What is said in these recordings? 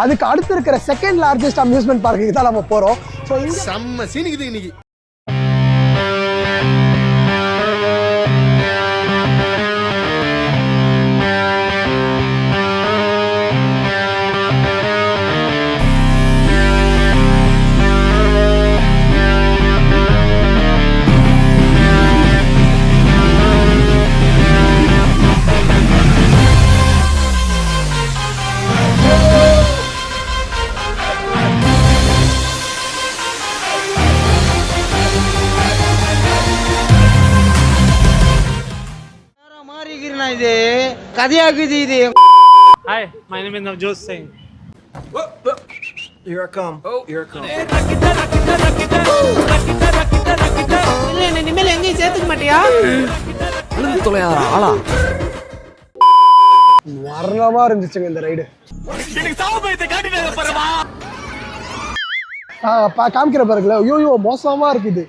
அதுக்கு அடுத்து இருக்கிற செகண்ட் லார்ஜஸ்ட் அம்யூஸ்மெண்ட் பார்க்குக்கு தான் நம்ம போகிறோம். ஸோ செம்ம சீனிக்குது இன்னைக்கு. Hi, my name is Navjot Singh. Here I come. Oh, here I come. இனிமேல் எங்கேயும் சேர்த்துக்க மாட்டியா? மரணமா இருந்துச்சுங்க இந்த ரைடு. காமிக்கிற பாருங்களா, ஐயோ மோசமா இருக்குது.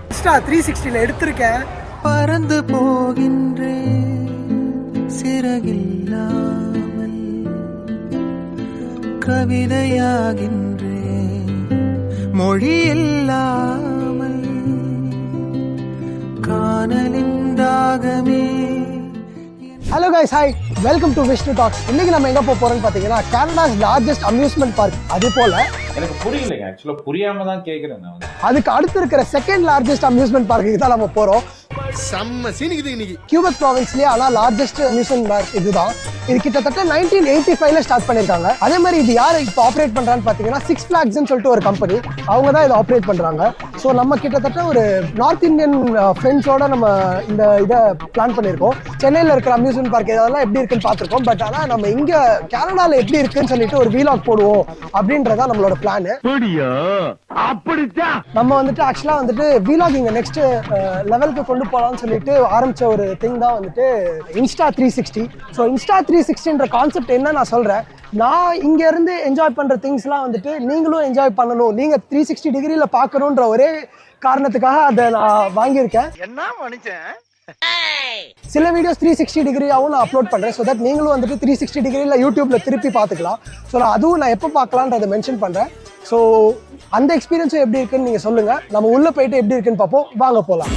எக்ஸ்ட்ரா 360ல எடுத்திருக்கேன். பறந்து போகின்றேன் சிறகில்லாமல், கவிதையாகின்றேன் மொழி இல்லாமல், காணலின் தாகமே. Hello guys, hi, welcome to Vishnu talks. இன்னைக்கு நம்ம எங்க போறோம்னு பாத்தீங்கன்னா கனடாஸ் லார்ஜஸ்ட் அம்யூஸ்மெண்ட் பார்க். அது போல எனக்கு புரியலைங்க, ஆக்சுவலா புரியாம தான் கேக்குறேன் நான். அதுக்கு அடுத்து இருக்கிற செகண்ட் லார்ஜஸ்ட் அம்யூஸ்மெண்ட் பார்க்குக்கு தான் நம்ம போறோம். செம்ம சீனிக்குது இன்னைக்கு. கியூபெக் ப்ராவின்ஸ்லயே ஆனா லார்ஜஸ்ட் அம்யூஸ்மெண்ட் பார்க் இதுதான். இது கிட்டத்தட்ட 1985ல ஸ்டார்ட் பண்ணிருக்காங்க. அதே மாதிரி இது யார் இப்போ ஆப்ரேட் பண்றான்னு பாத்தீங்கன்னா சிக்ஸ் ஃபிளாக்ஸ்னு சொல்லிட்டு ஒரு கம்பெனி, அவங்க தான் இதை ஆப்ரேட் பண்றாங்க. ஸோ நம்ம கிட்டத்தட்ட ஒரு நார்த் இந்தியன் ஃப்ரெண்ட்ஸோட நம்ம இந்த இதை பிளான் பண்ணியிருக்கோம். சென்னையில் இருக்கிற அம்யூஸ்மெண்ட் பார்க் இதெல்லாம் எப்படி இருக்குன்னு பார்த்துருக்கோம். பட் ஆனால் நம்ம இங்க கனடால எப்படி இருக்குன்னு சொல்லிட்டு ஒரு வீலாக் போடுவோம் அப்படின்றதான் நம்மளோட பிளான். நம்ம வந்துட்டு ஆக்சுவலா வந்துட்டு வீலாக் இங்க நெக்ஸ்ட் லெவலுக்கு கொண்டு போகலாம்னு சொல்லிட்டு ஆரம்பிச்ச ஒரு திங் தான் வந்துட்டு இன்ஸ்டா 360. ஸோ இன்ஸ்டா 360ன்ற கான்செப்ட் என்ன நான் சொல்றேன். நான் இங்க இருந்து என்ஜாய் பண்ற திங்ஸ்லாம் வந்துட்டு நீங்களும் என்ஜாய் பண்ணணும், நீங்க 360 டிகிரியில பார்க்கணுன்ற ஒரே காரணத்துக்காக அதை நான் வாங்கியிருக்கேன். என்ன மனுஷன், சில வீடியோஸ் 360 டிகிரியாவும் நான் அப்லோட் பண்றேன். ஸோ தட் நீங்களும் வந்துட்டு 360 டிகிரியில் யூடியூப்ல திருப்பி பார்த்துக்கலாம். ஸோ நான் அதுவும் நான் எப்போ பார்க்கலான்றதை மென்ஷன் பண்றேன். ஸோ அந்த எக்ஸ்பீரியன்ஸும் எப்படி இருக்குன்னு நீங்க சொல்லுங்க. நம்ம உள்ள போயிட்டு எப்படி இருக்குன்னு பார்ப்போம், வாங்க போகலாம்.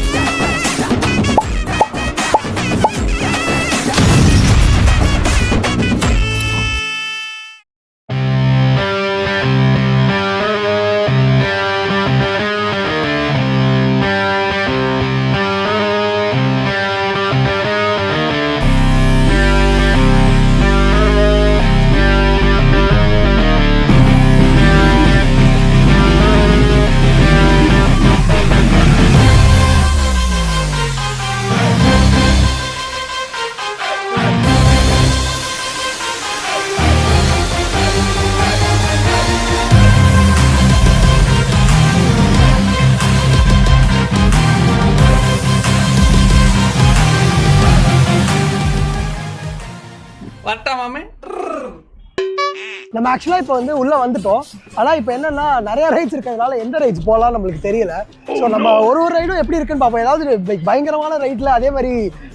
நம்ம ஆக்சுவலாக இப்போ வந்து உள்ளே வந்துட்டோம். ஆனால் இப்போ என்னன்னா நிறைய ரைட்ஸ் இருக்கிறதுனால எந்த ரைட்ஸ் போகலாம் நம்மளுக்கு தெரியல. ஸோ நம்ம ஒரு ரைடும் எப்படி இருக்குன்னு பார்ப்போம். ஏதாவது பயங்கரமான ரைட்டில் அதே மாதிரி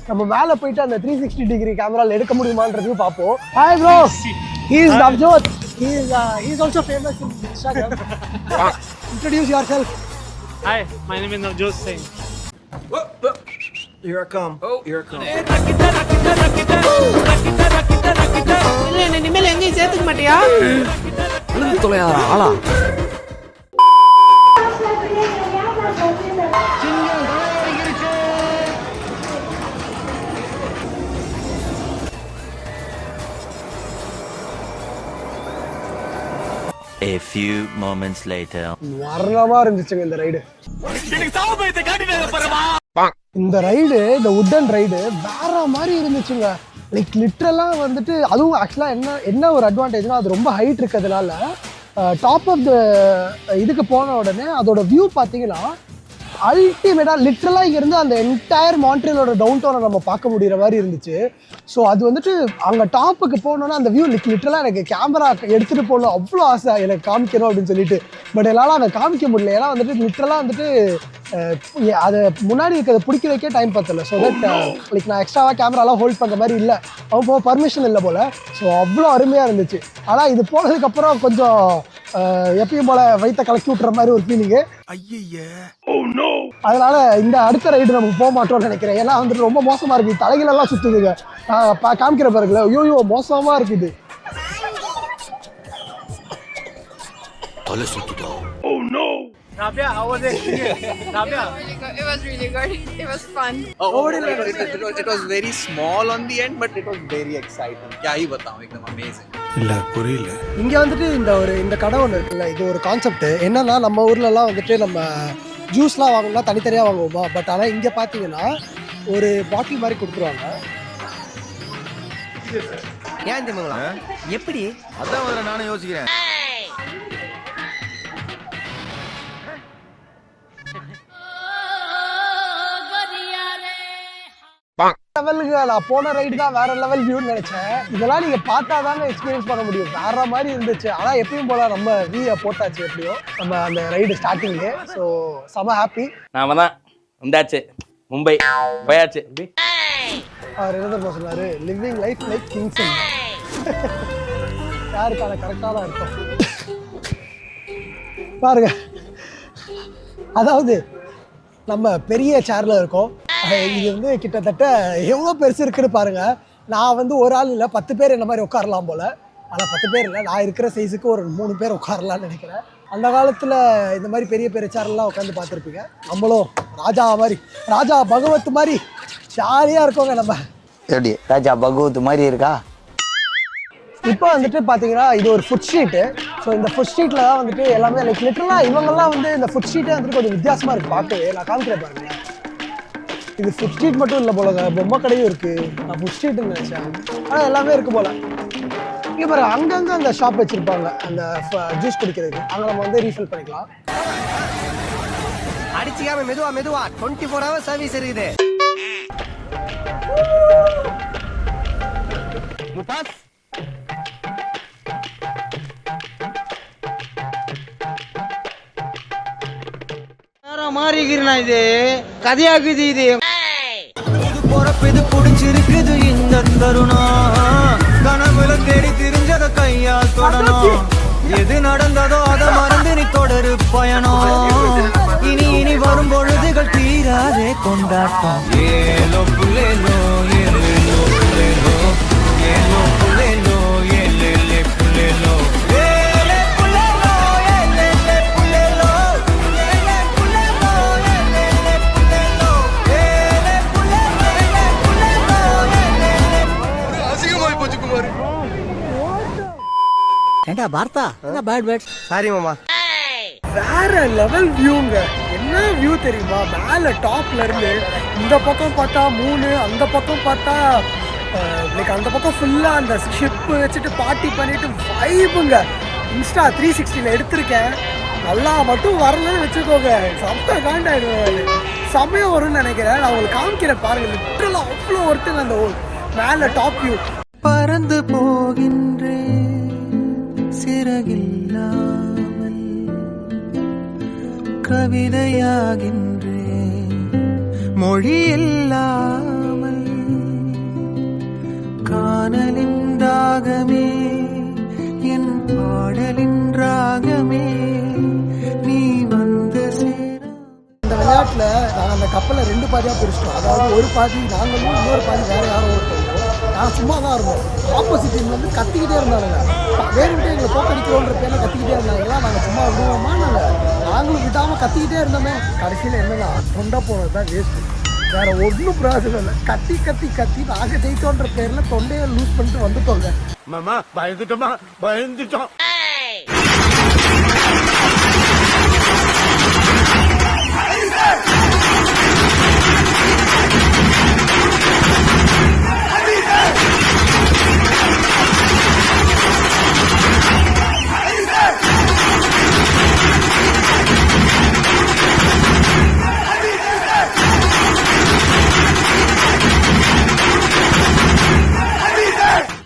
நம்ம மேலே போயிட்டு அந்த 360 டிகிரி கேமராவில் எடுக்க முடியுமான்றதையும் பார்ப்போம். Hi bro, he is Navjot. He is also famous in Instagram. Introduce yourself. Hi, my name is Navjot Singh. Here I come. Oh, here I come. இனிமேல் எங்கேயும் சேர்த்துக்க மாட்டியா? A few moments later. மரணமா இருந்துச்சுங்க இந்த ride. இந்த ride, இந்த wooden ride வேற மாதிரி இருந்துச்சுங்க. லைக் லிட்ரலாக வந்துட்டு அதுவும் ஆக்சுவலாக என்ன ஒரு அட்வான்டேஜ்னா அது ரொம்ப ஹைட் இருக்கிறதுனால டாப் ஆஃப் த இதுக்கு போன உடனே அதோட வியூ பார்த்தீங்கன்னா அல்டிமேட்டாக லிட்ரலாக இங்கேருந்து அந்த என்டையர் மான்ட்ரியலோட டவுன் டவுனை நம்ம பார்க்க முடிகிற மாதிரி இருந்துச்சு. ஸோ அது வந்துட்டு அங்கே டாப்புக்கு போனோன்னா அந்த வியூ லிட்ரலாக எனக்கு கேமரா எடுத்துகிட்டு போகணும் அவ்வளோ ஆசை எனக்கு காமிக்கணும் அப்படின்னு சொல்லிட்டு. பட் என்னால் அதை காமிக்க முடியல. ஏன்னா வந்துட்டு லிட்ரலாக வந்துட்டு அதை முன்னாடி இருக்கிறத பிடிக்க வைக்க டைம் பத்தல. ஸோ தட் லைக் நான் எக்ஸ்ட்ராவாக கேமராலாம் ஹோல்ட் பண்ணுற மாதிரி இல்லை, அவன் போக பர்மிஷன் இல்லை போல். ஸோ அவ்வளோ அருமையாக இருந்துச்சு. ஆனால் இது போனதுக்கப்புறம் கொஞ்சம் எப்பயும் போல் வயிற்ற கலக்கி விட்டுற மாதிரி ஒரு ஃபீலிங்கு. அதனால இந்த அடுத்த ரைடு நமக்கு போக மாட்டோம்னு நினைக்கிறேன். ஏன்னா வந்துட்டு ரொம்ப மோசமாக இருக்குது, தலைகளெல்லாம் சுற்றுதுங்க. காமிக்கிற பாருங்கள, ஐயோ மோசமாக இருக்குது. Rabia, how was it? Rabia. It was really good. It was fun. It was very small on the end, but it was very exciting. क्या ही बताऊं, एकदम amazing. இங்கே வந்துட்டு இந்த கடை ஒன்று இருக்குல்ல, இது ஒரு கான்செப்ட். என்னன்னா நம்ம ஊர்லலாம் வந்துட்டு நம்ம ஜூஸ்லாம் வாங்கினா தனித்தனியாக வாங்குவோமா, பட் ஆனால் இங்கே பார்த்தீங்கன்னா ஒரு பாட்டில் மாதிரி கொடுத்துருவாங்க. ஏன் தெரியுமா எப்படி அதான் முதல்ல நானும் யோசிக்கிறேன். லெவலுக்கு நான் போன ரைடு தான் வேற லெவல் வியூன்னு நினைச்சேன். இதெல்லாம் நீங்க பார்த்தா தானே எக்ஸ்பீரியன்ஸ் பண்ண முடியும். வேற மாதிரி இருந்துச்சு. ஆனால் எப்பயும் போல நம்ம வியூ போட்டாச்சு எப்படியோ நம்ம அந்த ரைடு ஸ்டார்டிங்கு. ஸோ செம ஹாப்பி. நாம தான் வந்தாச்சு, மும்பை போயாச்சு. அவர் என்ன தெரியுமா சொன்னாரு, லிவிங் லைஃப் லைக் கிங்ஸ். யாருக்கான கரெக்டான அர்த்தம் பாருங்க. அதாவது நம்ம பெரிய சேர்ல இருக்கோம். இது வந்து கிட்டத்தட்ட எவ்வளோ பெருசு இருக்குன்னு பாருங்க. நான் வந்து ஒரு ஆள் இல்லை, 10 பேர் என்ன மாதிரி உட்காரலாம் போல. ஆனால் 10 பேர் இல்லை, நான் இருக்கிற சைஸுக்கு ஒரு 3 பேர் உட்காரலாம்னு நினைக்கிறேன். அந்த காலத்தில் இந்த மாதிரி பெரிய பெரிய சேர்லாம் உட்காந்து பார்த்துருப்பீங்க. நம்மளும் ராஜா மாதிரி, ராஜா பகவத் மாதிரி ஜாலியாக இருக்கோங்க நம்ம. எப்படி ராஜா பகவத் மாதிரி இருக்கா? இப்போ வந்துட்டு பார்த்தீங்கன்னா இது ஒரு ஃபுட் ஸ்ட்ரீட்டு. ஸோ இந்த ஃபுட் ஸ்ட்ரீட்டில் தான் வந்துட்டு எல்லாமே லைக் லிட்டரலாக இவங்கெல்லாம் வந்து இந்த ஃபுட் ஸ்ட்ரீட்டே வந்துட்டு கொஞ்சம் வித்தியாசமாக இருக்குது பார்க்கவே. நான் காமிக்கிறேன் பாருங்க. இது ஃபுட் ஸ்ட்ரீட் மட்டும் இல்லை போலங்க, பொம்மை கடையும் இருக்குது. நான் ஃபுட் ஸ்ட்ரீட்டுன்னு நினச்சேன், ஆனால் எல்லாமே இருக்குது போல். இங்கே பாருங்க, அங்கங்கே அந்த ஷாப் வச்சுருப்பாங்க அந்த ஜூஸ் குடிக்கிறதுக்கு. அங்கே நம்ம வந்து ரீஃபில் பண்ணிக்கலாம். அடிச்சுக்காம மெதுவா 24 hours சர்வீஸ் இருக்குது. முபாஸ் மாறிக்கிறா, இது கதையாக்குது. இது பொறப்பது பிடிச்சிருக்குது இந்த தருணம். கனவுல தேடி திரிஞ்சத கையால் தொடணும். எது நடந்ததோ அதை மறந்து நீ தொடரு பயணம். இனி வரும் பொழுதுகள் தீராதே கொண்டாட்டம். ஏலோ புள்ளேலோ ஏலேலோ புள்ளேலோ ஏலோ புள்ளேலோ ஏலேலே புள்ளேலோ ஏலே புள்ளேலோ ஏலேலே புள்ளேலோ ஏலே புள்ளேலோ ஏலேலே புள்ளேலோ ஏலே புள்ளேலோ ஏலே புள்ளேலோ ஏலேலே. அசிங்கமாய் போச்சு குமார். ஏண்டா பார்த்தா என்ன பேட் பேட். சாரி மாமா. வேற லெவல் வியூங்க. என்ன வியூ தெரியுமா, மேலே டாப்ல இருந்து இந்த பக்கம் பார்த்தா 3, அந்த பக்கம் பார்த்தா லைக் அந்த பக்கம் ஃபுல்லாக அந்த ஷிப்பு வச்சுட்டு பார்ட்டி பண்ணிட்டு வைபுங்க. இன்ஸ்டா 360ல் எடுத்திருக்கேன். நல்லா மட்டும் வரலன்னு வச்சுக்கோங்க, செம்ம காண்டாயிடுவேன். சமயம் வரும்னு நினைக்கிறேன். நான் உங்களுக்கு காமிக்கிறேன் பாருங்க. லிட்டரலாக அவ்வளோ ஒருத்தங்க அந்த மேலே டாப் வியூ. பறந்து போகின்றேன் சிறகில்லாமல், கவிதையாகின்றேன் மொழி இல்லாமல். காணலின் தாகமே என் பாடலின் ராகமே நீ வந்து சேர. இந்த விளையாட்டில் நாங்கள் அந்த கப்பலை 2 பாதியாக பிரிச்சிட்டோம். அதாவது ஒரு பாதி நாங்களும், இன்னொரு பாதி வேறு யாரோ ஒருத்தவங்க. நான் சும்மா தான் இருந்தோம். ஆப்போசிட் டீம் வந்து கத்திக்கிட்டே இருந்தாங்க. வேணுகிட்டே எங்களை தோக்கடிக்கிறோன்ற பேரில் கத்திக்கிட்டே இருந்தாங்களா. நாங்கள் சும்மா விடுவோமா, நாங்களும் விடாமல் கத்திக்கிட்டே இருந்தோமே. கடைசியில் என்னன்னா தொண்டை போனது தான் வேஸ்ட்டு. வேறு ஒன்றும் பிரயோஜனம் இல்லை. கத்தி கத்தி கத்தி நாங்கள் ஜெயித்தோன்ற பேரில் தொண்டையை லூஸ் பண்ணிட்டு வந்துட்டோங்க. மாமா பயந்துட்டோமா பயந்துட்டோம்.